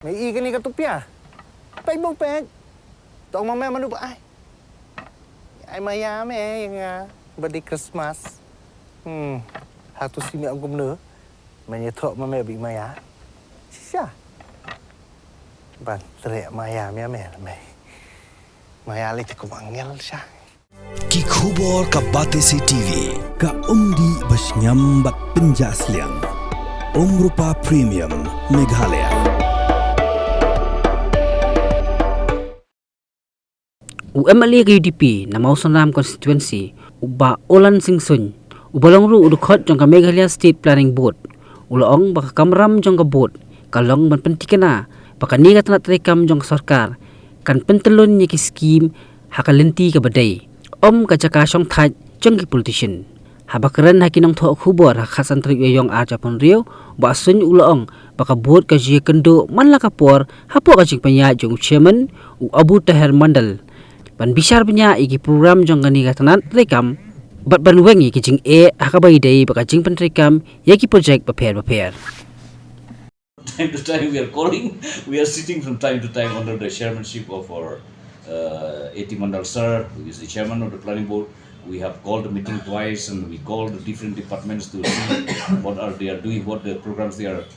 May ikan ni katupya. Paibong peg. Tong mamaya manu ba ay mayame yang badi Christmas. Hatu simi ang gumno. Menyetok mamaya bi maya. Sisa. Ban tere maya me. Maya li cakap angel sya. Ki khubor ka Batesi TV ka umdi basnyam bat penjaslian. Rupa Premium Meghalaya. UMLA UDP na Mausanram constituency uba Olan Sing Suiñ ubalong ru udukot jong ka Meghalaya State Planning Board ulaong baka Kamram jong ka board kalong manpentikana baka nigat na terekam jong sarkar kan pentelon ni ki skim hakalenti ka badai ka Jaka Shongthait jong ki Politishian habakaran hakinong tho khubor hakhasan tri yong arjapon rio ba Suiñ ulaong baka board ka ji kendo manla kapor hapo ka jing panya jong chairman u Abu Tahir Mandal ban bisar punya iki program jong gani gatanan rekam bat ban wengi ki jing hakabai dei baka jing pen rekam yaki project prepare Time to time we are sitting from time to time under the chairmanship of our AT Mandal sir, who is the chairman of the planning board. We have called the meeting twice and we called the different departments to see what are they are doing, what the programs they are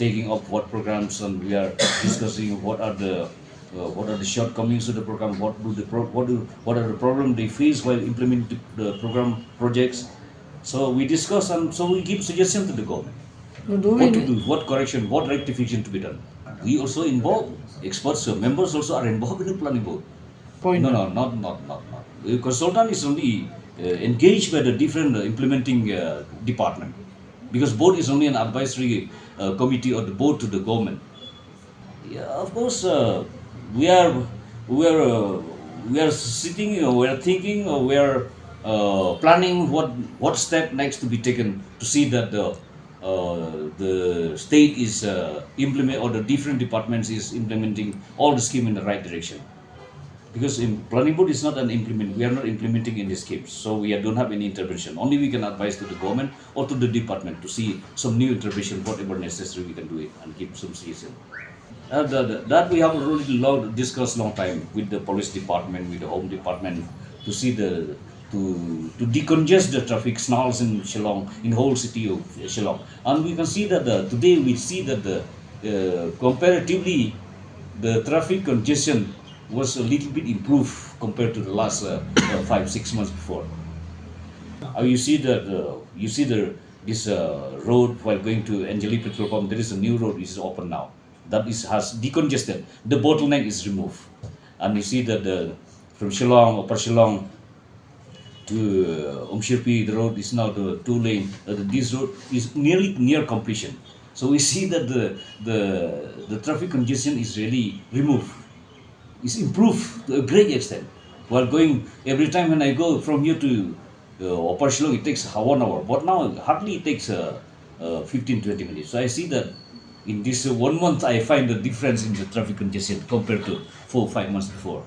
taking up, what programs, and we are discussing what are the shortcomings of the program, what are the problems they face while implementing the program projects. So we discuss and so we give suggestions to the government. What to do, what correction, what rectification to be done. We also involve experts, members also are involved in the planning board. No, not. The consultant is only engaged by the different implementing department, because board is only an advisory committee or the board to the government. Yeah, of course, we are sitting, we are thinking, we are planning what step next to be taken to see that the state is implement, or the different departments is implementing all the scheme in the right direction. Because in planning board is not an implement, we are not implementing any schemes, so we don't have any intervention. Only we can advise to the government or to the department to see some new intervention, whatever necessary we can do it and give some suggestion. That we have already discussed long time with the police department, with the home department, to see to decongest the traffic snarls in Shillong, in whole city of Shillong. And we can see that today we see that comparatively the traffic congestion was a little bit improved compared to the last 5-6 months before. You see that this road while going to Angeli petrol pump, there is a new road which is open now. That has decongested. The bottleneck is removed, and you see that from Shillong, Upper Shillong to Mspcb, the road is now the 2-lane. This road is nearly near completion. So we see that the traffic congestion is really removed. It's improved to a great extent. While going every time when I go from here to Upper Shillong, it takes 1 hour. But now hardly it takes 15-20 minutes. So I see that in this 1 month, I find the difference in the traffic congestion compared to 4-5 months before.